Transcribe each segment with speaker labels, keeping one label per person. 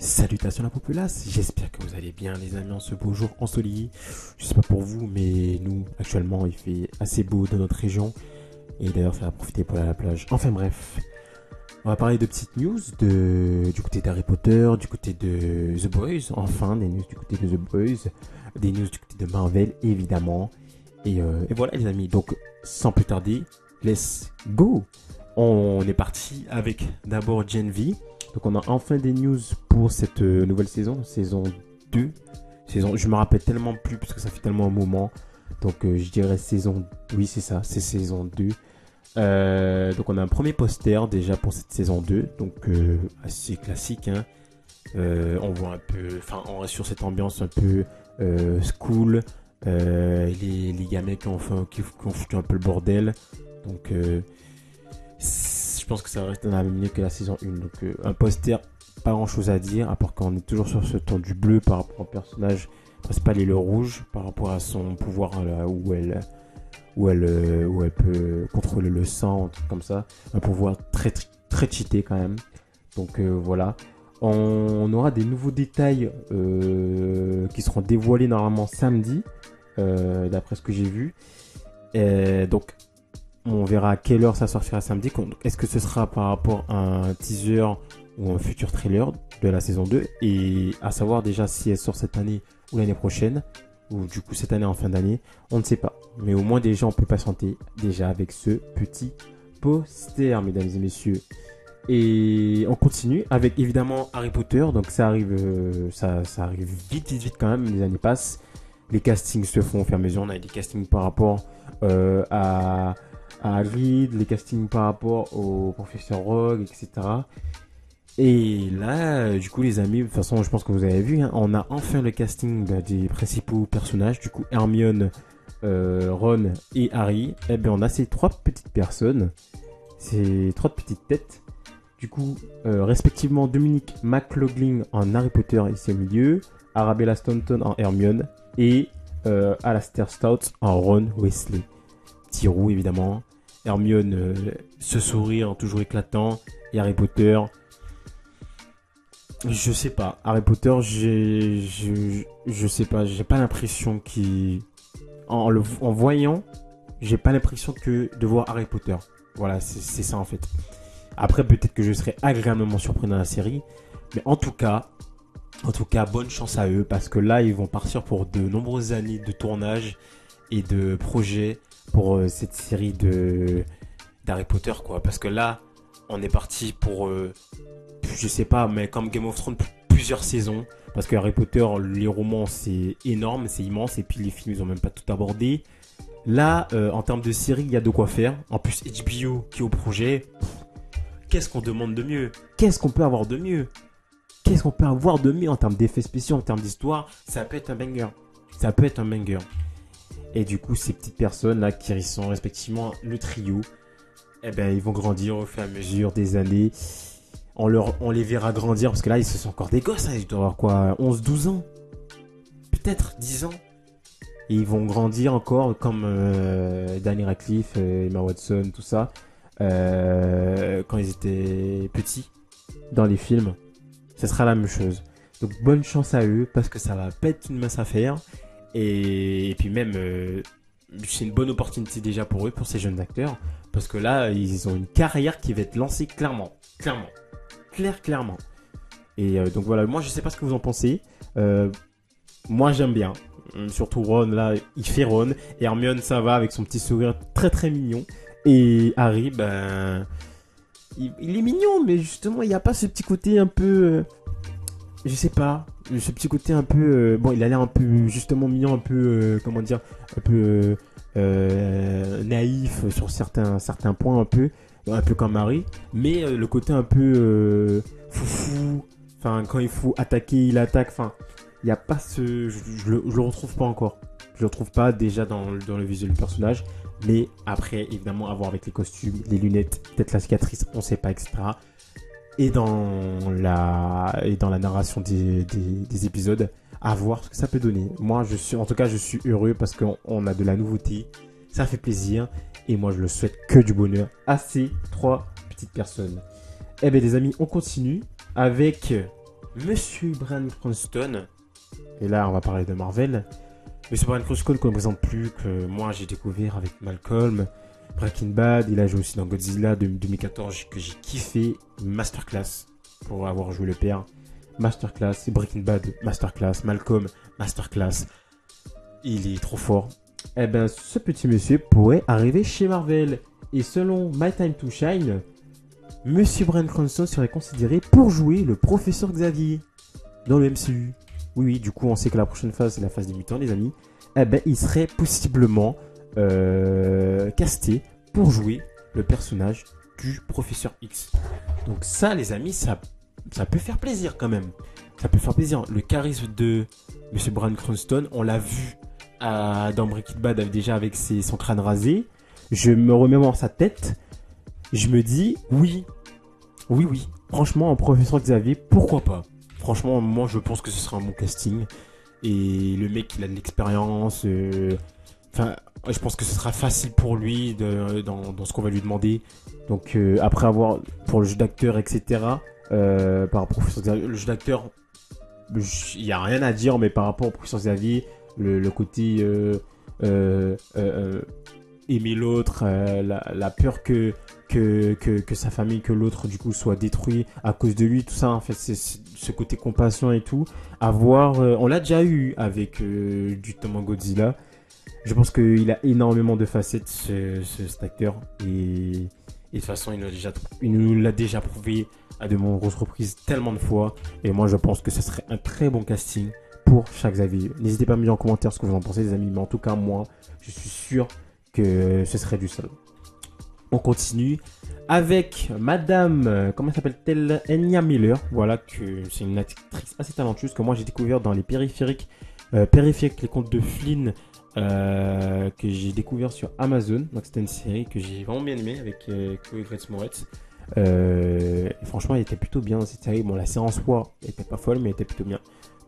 Speaker 1: Salutations la populace, j'espère que vous allez bien les amis en ce beau jour ensoleillé. Je sais pas pour vous, mais nous actuellement il fait assez beau dans notre région. Et d'ailleurs ça va profiter pour aller à la plage. Enfin bref, on va parler de petites news du côté d'Harry Potter, du côté de The Boys, enfin des news du côté de The Boys, des news du côté de Marvel évidemment. Et voilà les amis, donc sans plus tarder, let's go. On est parti avec d'abord Gen V. Donc on a enfin des news pour cette nouvelle saison 2. Je me rappelle tellement plus parce que ça fait tellement un moment. Donc je dirais saison... Oui c'est ça, c'est saison 2. Donc on a un premier poster déjà pour cette saison 2. Donc assez classique. Hein. On voit un peu... Enfin on reste sur cette ambiance un peu school. Les gamins qui ont foutu un peu le bordel. Donc... je pense que ça reste dans la même ligne que la saison 1. Donc un poster, pas grand chose à dire, à part qu'on est toujours sur ce ton du bleu par rapport au personnage principal et le rouge par rapport à son pouvoir là, où elle peut contrôler le sang, un truc comme ça. Un pouvoir très cheaté quand même. Donc voilà. On aura des nouveaux détails qui seront dévoilés normalement samedi, d'après ce que j'ai vu. Donc on verra à quelle heure ça sortira samedi. Est-ce que ce sera par rapport à un teaser ou un futur trailer de la saison 2? Et à savoir déjà si elle sort cette année ou l'année prochaine. Ou du coup cette année en fin d'année. On ne sait pas. Mais au moins déjà on peut patienter déjà avec ce petit poster, mesdames et messieurs. Et on continue avec évidemment Harry Potter. Donc ça arrive, ça arrive vite quand même. Les années passent. Les castings se font au fur et à mesure. On a des castings par rapport à Hagrid, les castings par rapport au professeur Rogue, etc. Et là, du coup, les amis, de toute façon, je pense que vous avez vu, hein, on a enfin le casting des principaux personnages. Du coup, Hermione, Ron et Harry. Eh bien, on a ces trois petites personnes, ces trois petites têtes. Du coup, respectivement, Dominic McLaughlin en Harry Potter ici au milieu, Arabella Staunton en Hermione et Alastair Stout en Ron Weasley. Petit roux, évidemment. Hermione, ce sourire toujours éclatant. Et Harry Potter, je sais pas. Harry Potter, je sais pas. J'ai pas l'impression qu'il... En voyant, j'ai pas l'impression que de voir Harry Potter. Voilà, c'est ça en fait. Après, peut-être que je serai agréablement surpris dans la série. Mais en tout cas, bonne chance à eux. Parce que là, ils vont partir pour de nombreuses années de tournage et de projets pour cette série d'Harry Potter, quoi. Parce que là, on est parti pour, je sais pas, mais comme Game of Thrones, plusieurs saisons. Parce que Harry Potter, les romans, c'est énorme, c'est immense. Et puis les films, ils ont même pas tout abordé. Là, en termes de série, il y a de quoi faire. En plus, HBO qui est au projet. Qu'est-ce qu'on demande de mieux? Qu'est-ce qu'on peut avoir de mieux? Qu'est-ce qu'on peut avoir de mieux en termes d'effets spéciaux, en termes d'histoire? Ça peut être un banger. Ça peut être un banger. Et du coup, ces petites personnes là qui sont respectivement le trio, eh ben ils vont grandir au fur et à mesure des années. On les verra grandir parce que là, ils sont encore des gosses. Hein, ils doivent avoir quoi, 11, 12 ans? Peut-être 10 ans. Et ils vont grandir encore comme Daniel Radcliffe, Emma Watson, tout ça. Quand ils étaient petits dans les films. Ce sera la même chose. Donc bonne chance à eux parce que ça va pas être une mince affaire. Et puis même, c'est une bonne opportunité déjà pour eux, pour ces jeunes acteurs. Parce que là, ils ont une carrière qui va être lancée clairement. Clairement. Et donc voilà, moi je sais pas ce que vous en pensez. Moi j'aime bien. Surtout Ron, là, il fait Ron. Et Hermione, ça va avec son petit sourire très mignon. Et Harry, ben... Il est mignon, mais justement, il n'y a pas ce petit côté un peu... je sais pas, ce petit côté un peu... bon, il a l'air un peu, justement, mignon, un peu... comment dire? Un peu naïf sur certains points, un peu comme Harry. Mais le côté un peu foufou... Enfin, quand il faut attaquer, il attaque. Enfin, il n'y a pas ce... Je le retrouve pas encore. Je le retrouve pas déjà dans le visuel du personnage. Mais après, évidemment, à voir avec les costumes, les lunettes, peut-être la cicatrice, on sait pas, etc. Et dans la narration des épisodes, à voir ce que ça peut donner. Moi, je suis heureux parce qu'on a de la nouveauté. Ça fait plaisir. Et moi, je le souhaite que du bonheur à ces trois petites personnes. Eh bien, les amis, on continue avec Monsieur Bryan Cranston, et là on va parler de Marvel. Monsieur Bryan Cranston qu'on ne présente plus, que moi j'ai découvert avec Malcolm, Breaking Bad, il a joué aussi dans Godzilla de 2014 que j'ai kiffé, masterclass pour avoir joué le père, masterclass, Breaking Bad, masterclass, Malcolm, masterclass, il est trop fort. Eh ben ce petit monsieur pourrait arriver chez Marvel, et selon My Time to Shine, Monsieur Bryan Cranston serait considéré pour jouer le professeur Xavier dans le MCU. Oui, oui, du coup, on sait que la prochaine phase, c'est la phase des mutants, les amis. Eh ben, il serait possiblement casté pour jouer le personnage du professeur X. Donc ça, les amis, ça peut faire plaisir quand même. Ça peut faire plaisir. Le charisme de Monsieur Bryan Cranston, on l'a vu dans Breaking Bad déjà avec son crâne rasé. Je me remémore sa tête. Je me dis, oui. Franchement, en professeur Xavier, pourquoi pas? Franchement, moi, je pense que ce sera un bon casting. Et le mec, il a de l'expérience. Enfin, je pense que ce sera facile pour lui dans ce qu'on va lui demander. Donc, après avoir, pour le jeu d'acteur, etc., par rapport au professeur Xavier, le jeu d'acteur, il n'y a rien à dire, mais par rapport au professeur Xavier, le côté aimer l'autre, la peur que sa famille, que l'autre du coup soit détruit à cause de lui, tout ça en fait, c'est ce côté compassion et tout. À voir, on l'a déjà eu avec justement Godzilla. Je pense qu'il a énormément de facettes cet acteur, et de toute façon il nous l'a déjà prouvé à de nombreuses reprises tellement de fois, et moi je pense que ce serait un très bon casting pour chaque Xavier. N'hésitez pas à me dire en commentaire ce que vous en pensez, les amis, mais en tout cas moi je suis sûr que ce serait du sol. On continue avec Madame, comment s'appelle-t-elle, Enya Miller. Voilà, que c'est une actrice assez talentueuse que moi j'ai découvert dans les périphériques, les contes de Flynn, que j'ai découvert sur Amazon. Donc c'était une série que j'ai vraiment bien aimée avec Chloé Grace Moretz. Et franchement, elle était plutôt bien dans cette série. Bon, la série en soi était pas folle, mais elle était plutôt bien.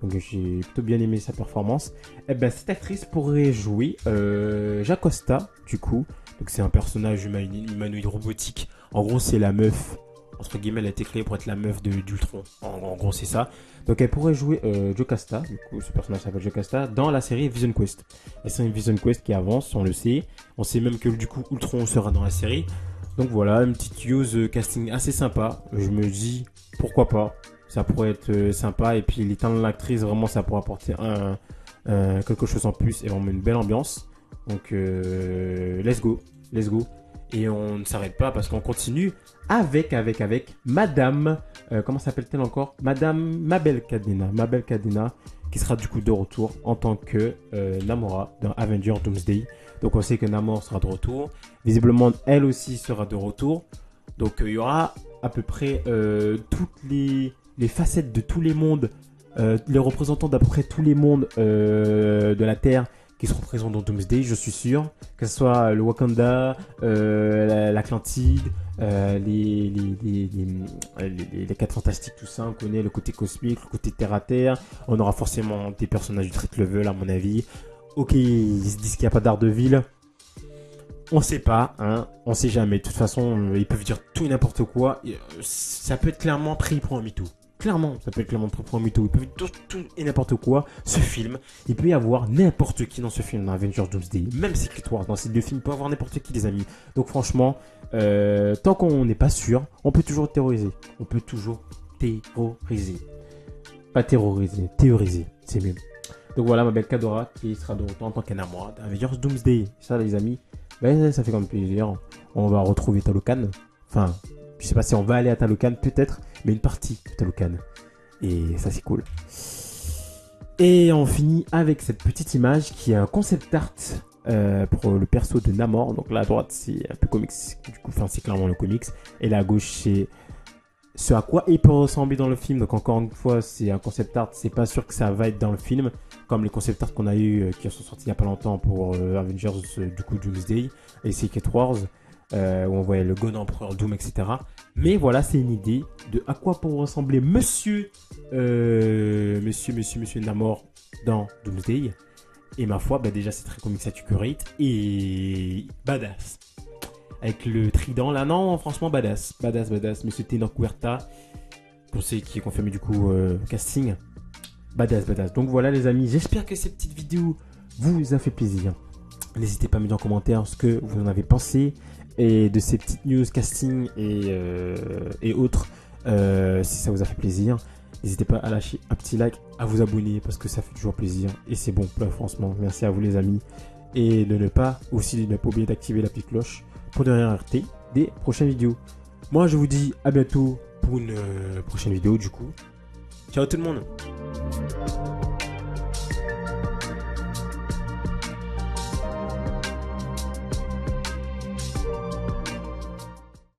Speaker 1: Donc j'ai plutôt bien aimé sa performance. Et ben cette actrice pourrait jouer Jocasta, du coup. Donc c'est un personnage humanoïde robotique. En gros, c'est la meuf. Entre guillemets, elle a été créée pour être la meuf d'Ultron. En gros, c'est ça. Donc elle pourrait jouer Jocasta. Du coup, ce personnage s'appelle Jocasta dans la série Vision Quest. La série Vision Quest qui avance, on le sait. On sait même que du coup, Ultron sera dans la série. Donc voilà, une petite use casting assez sympa. Je me dis, pourquoi pas. Ça pourrait être sympa. Et puis les talents de l'actrice, vraiment, ça pourrait apporter quelque chose en plus et vraiment une belle ambiance. Donc, let's go. Et on ne s'arrête pas parce qu'on continue avec Madame, comment s'appelle-t-elle encore? Madame Mabel Cadena, qui sera du coup de retour en tant que Namora dans Avengers Doomsday. Donc on sait que Namor sera de retour. Visiblement, elle aussi sera de retour. Donc il y aura à peu près toutes les facettes de tous les mondes, les représentants d'à peu près tous les mondes de la Terre qui seront présents dans Doomsday, je suis sûr. Que ce soit le Wakanda, l'Atlantide, les 4 fantastiques, tout ça. On connaît le côté cosmique, le côté terre-à-terre. On aura forcément des personnages du street level, à mon avis. Ok, ils se disent qu'il n'y a pas d'Ardeville. On sait pas, hein. On sait jamais. De toute façon, ils peuvent dire tout et n'importe quoi. Ça peut être clairement pris pour un MeToo. Clairement, ça peut être clairement pris pour un mytho. Il peut y avoir tout et n'importe quoi. Ce film, il peut y avoir n'importe qui dans ce film, dans Avengers Doomsday. Même Secret Wars, dans ces deux films, il peut y avoir n'importe qui, les amis. Donc franchement, tant qu'on n'est pas sûr, on peut toujours théoriser. Pas terroriser, théoriser, c'est mieux. Donc voilà, ma belle Kadora qui sera de retour en tant qu'Anamora d'Avengers Doomsday. Ça, les amis, ben, ça fait comme plaisir. On va retrouver Talokan. Enfin, je sais pas si on va aller à Talokan, peut-être, mais une partie de Talokan. Et ça, c'est cool. Et on finit avec cette petite image qui est un concept art pour le perso de Namor. Donc là, à droite, c'est un peu comics. Du coup, enfin, c'est clairement le comics. Et là, à gauche, c'est ce à quoi il peut ressembler dans le film. Donc encore une fois, c'est un concept art. C'est pas sûr que ça va être dans le film. Comme les concept art qu'on a eu, qui sont sortis il y a pas longtemps pour Avengers, du coup, Doomsday et Secret Wars. Où on voyait le God Empereur Doom, etc. Mais voilà, c'est une idée de à quoi peut ressembler Monsieur Namor dans Doomsday. Et ma foi, bah déjà c'est très comics accurate et badass. Avec le trident là, non, franchement badass. Monsieur Tenor Huerta, Pour ceux qui confirment du coup casting. Badass. Donc voilà les amis, j'espère que cette petite vidéo vous a fait plaisir. N'hésitez pas à me dire en commentaire ce que vous en avez pensé et de ces petites news casting et autres. Si ça vous a fait plaisir, n'hésitez pas à lâcher un petit like, à vous abonner parce que ça fait toujours plaisir et c'est bon. Franchement, merci à vous les amis. Et de ne pas oublier d'activer la petite cloche pour ne rien rater des prochaines vidéos. Moi je vous dis à bientôt pour une prochaine vidéo du coup. Ciao tout le monde.